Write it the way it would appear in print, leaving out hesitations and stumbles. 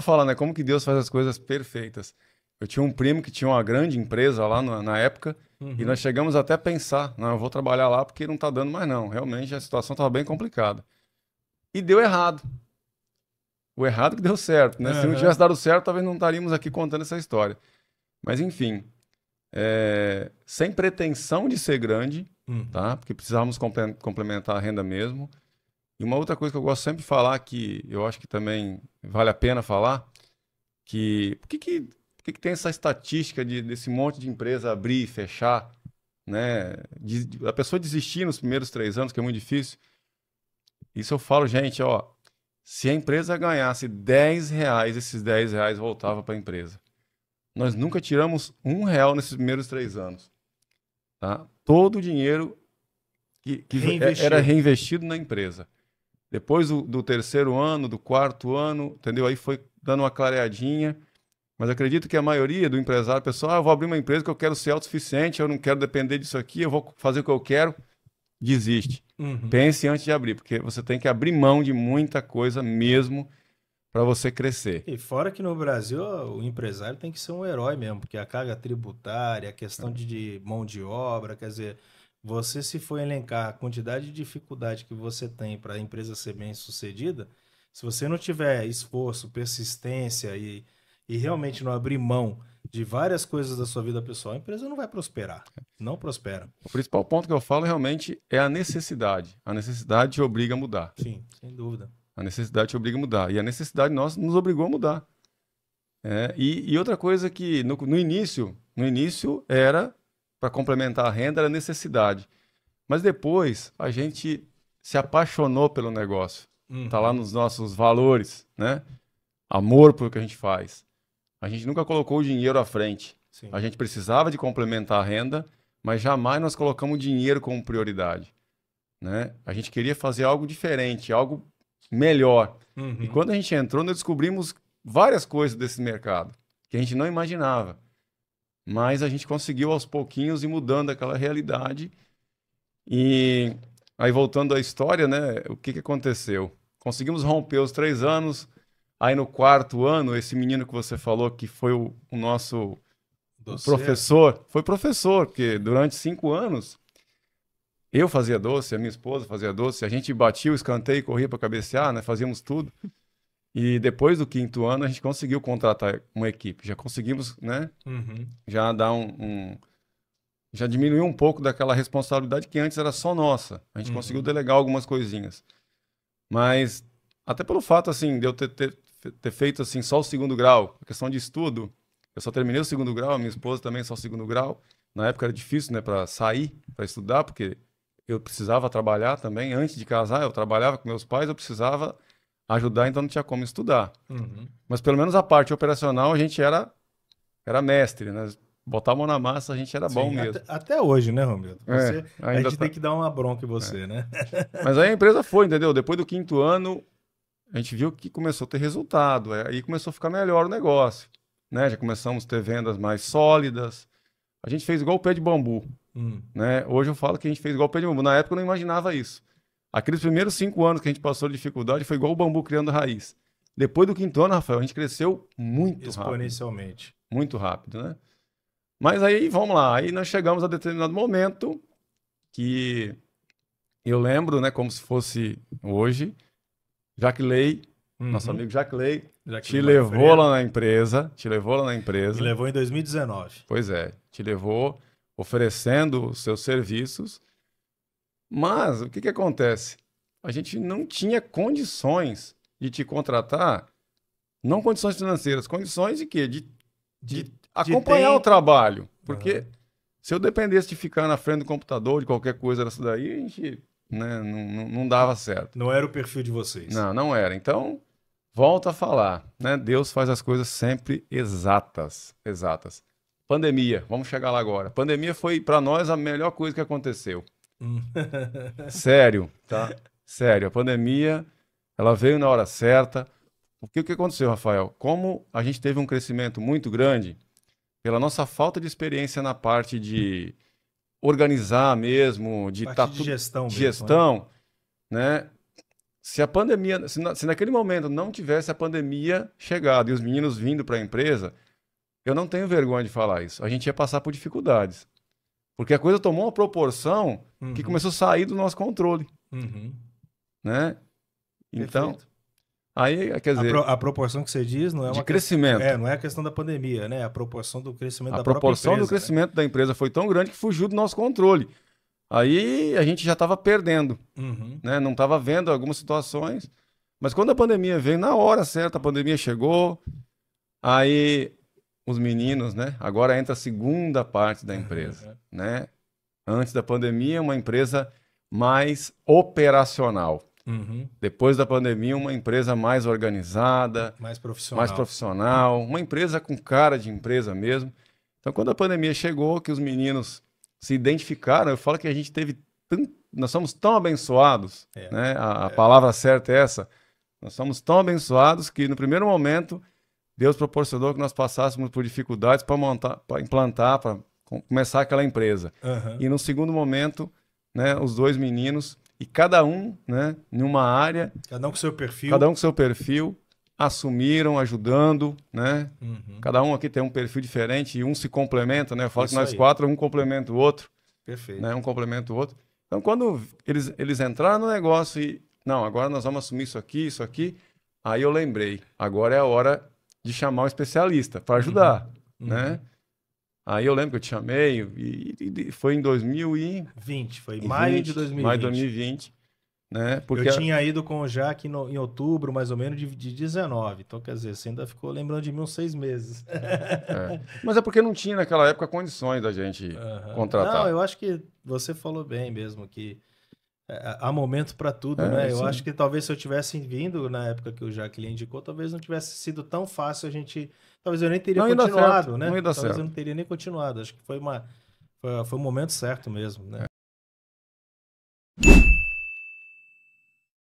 a falar, né? Como que Deus faz as coisas perfeitas. Eu tinha um primo que tinha uma grande empresa lá na época e nós Uhum. chegamos até a pensar, não, eu vou trabalhar lá porque não tá dando mais não. Realmente a situação estava bem complicada. E deu errado. O errado que deu certo, né? Se não tivesse Aham. dado certo, talvez não estaríamos aqui contando essa história. Mas enfim, sem pretensão de ser grande, tá? Uhum. Porque precisávamos complementar a renda mesmo. E uma outra coisa que eu gosto sempre de falar, que eu acho que também vale a pena falar, que por que tem essa estatística desse monte de empresa abrir e fechar, né? A pessoa desistir nos primeiros 3 anos, que é muito difícil. Isso eu falo, gente, ó, se a empresa ganhasse R$ 10, esses R$ 10 voltava para a empresa. Nós nunca tiramos R$ 1 nesses primeiros 3 anos, tá? Todo o dinheiro era Reinvestiu. reinvestido na empresa. Depois do terceiro ano, do quarto ano, entendeu? Aí foi dando uma clareadinha. Mas acredito que a maioria do empresário, pessoal, eu vou abrir uma empresa que eu quero ser autossuficiente, eu não quero depender disso aqui, eu vou fazer o que eu quero, desiste. Uhum. Pense antes de abrir, porque você tem que abrir mão de muita coisa mesmo para você crescer. E fora que no Brasil o empresário tem que ser um herói mesmo, porque a carga tributária, a questão de mão de obra, quer dizer, você se for elencar a quantidade de dificuldade que você tem para a empresa ser bem sucedida, se você não tiver esforço, persistência e realmente não abrir mão de várias coisas da sua vida pessoal, a empresa não vai prosperar. Não prospera. O principal ponto que eu falo realmente é a necessidade. A necessidade te obriga a mudar. Sim, sem dúvida. A necessidade te obriga a mudar. E a necessidade nossa nos obrigou a mudar. E outra coisa que no início era, para complementar a renda, era necessidade. Mas depois a gente se apaixonou pelo negócio. Está lá Uhum. nos nossos valores, né? Amor pelo que a gente faz. A gente nunca colocou o dinheiro à frente. A Sim. gente precisava de complementar a renda, mas jamais nós colocamos o dinheiro como prioridade, né? A gente queria fazer algo diferente, algo melhor. E Uhum. quando a gente entrou, nós descobrimos várias coisas desse mercado que a gente não imaginava. Mas a gente conseguiu aos pouquinhos ir mudando aquela realidade. E aí, voltando à história, né? O que que aconteceu? Conseguimos romper os 3 anos. Aí, no quarto ano, esse menino que você falou que foi o nosso o Doceiro. professor, foi professor, porque durante 5 anos eu fazia doce, a minha esposa fazia doce, a gente batia o escanteio e corria para cabecear, né? Fazíamos tudo. E depois do quinto ano, a gente conseguiu contratar uma equipe. Já conseguimos, né? Uhum. Já dar já diminuiu um pouco daquela responsabilidade que antes era só nossa. A gente conseguiu Uhum. delegar algumas coisinhas. Mas até pelo fato assim de eu ter feito assim só o segundo grau, a questão de estudo, eu só terminei o segundo grau, a minha esposa também só o segundo grau. Na época era difícil, né, para sair, para estudar, porque eu precisava trabalhar também. Antes de casar, eu trabalhava com meus pais, eu precisava ajudar, então não tinha como estudar. Uhum. Mas pelo menos a parte operacional a gente era mestre, né? Botar a mão na massa a gente era bom Sim, mesmo. até hoje, né, Romildo? A Ainda gente tem tá. que dar uma bronca em É. você, né? Mas aí a empresa foi, entendeu? Depois do quinto ano, a gente viu que começou a ter resultado. Aí começou a ficar melhor o negócio, né? Já começamos a ter vendas mais sólidas. A gente fez igual o pé de bambu, Hum. né? Hoje eu falo que a gente fez igual o pé de bambu. Na época eu não imaginava isso. Aqueles primeiros 5 anos que a gente passou de dificuldade foi igual o bambu criando raiz. Depois do quinto ano, Rafael, a gente cresceu Exponencialmente. muito rápido, né? Mas aí, vamos lá. Aí nós chegamos a determinado momento que eu lembro, né, como se fosse hoje, Jaclay, nosso Uhum. amigo Jaclay, te Jacqueline levou lá Manfredo. na empresa, te levou lá na Me empresa, levou em 2019. pois é, te levou oferecendo os seus serviços, mas o que que acontece? A gente não tinha condições de te contratar, não condições financeiras, condições de quê? De De acompanhar o tempo. trabalho, porque Aham. se eu dependesse de ficar na frente do computador, de qualquer coisa dessa daí, a gente, né, não dava certo. Não era o perfil de vocês. Não, não era. Então, volto a falar, né? Deus faz as coisas sempre exatas, exatas. Pandemia, vamos chegar lá agora. Pandemia foi para nós a melhor coisa que aconteceu. Hum. Sério, tá? Sério, a pandemia, ela veio na hora certa. O que aconteceu, Rafael? Como a gente teve um crescimento muito grande, pela nossa falta de experiência na parte de organizar mesmo, de estar Parte de tudo gestão de mesmo, né? gestão, né? se a pandemia, se naquele momento não tivesse a pandemia chegado e os meninos vindo para a empresa, eu não tenho vergonha de falar isso. A gente ia passar por dificuldades. Porque a coisa tomou uma proporção que começou a sair do nosso controle, né? Então, Perfeito. aí, quer dizer, A proporção que você diz não é de uma crescimento. não é a questão da pandemia, né? A proporção do crescimento A da própria proporção do empresa, né? crescimento da empresa foi tão grande que fugiu do nosso controle. Aí a gente já estava perdendo, né? Não estava vendo algumas situações. Mas quando a pandemia veio, na hora certa, a pandemia chegou, aí os meninos, né? Agora entra a segunda parte da empresa, né? Antes da pandemia, uma empresa mais operacional. Depois da pandemia, uma empresa mais organizada, Mais mais profissional. profissional, uma empresa com cara de empresa mesmo. Então, quando a pandemia chegou, que os meninos se identificaram, eu falo que a gente teve nós somos tão abençoados, né? A palavra certa é essa. Nós somos tão abençoados que no primeiro momento Deus proporcionou que nós passássemos por dificuldades para montar, para implantar, para começar aquela empresa. E no segundo momento, né, os dois meninos e cada um, né, em uma área, Cada um com seu perfil. cada um com seu perfil, assumiram, ajudando, né? Cada um aqui tem um perfil diferente e um se complementa, né? Eu falo Isso que nós aí. quatro, um complementa o outro, Perfeito. né? Um complementa o outro. Então, quando eles entraram no negócio e, não, agora nós vamos assumir isso aqui, aí eu lembrei, agora é a hora de chamar um especialista para ajudar, né? Aí eu lembro que eu te chamei e foi em 2020, Foi maio de 2020. maio de 2020, né? Porque Eu tinha ido com o Jaque em outubro, mais ou menos, de 19. Então, quer dizer, você ainda ficou lembrando de mim uns 6 meses. Mas é porque não tinha naquela época condições da gente contratar. Não, eu acho que você falou bem mesmo, que há momento para tudo, né? Eu sim. acho que talvez se eu tivesse vindo na época que o Jaque lhe indicou, talvez não tivesse sido tão fácil a gente. Talvez eu nem teria Não ia dar continuado, certo, né? não ia dar Talvez eu certo. não teria nem continuado. Acho que foi um momento certo mesmo, né?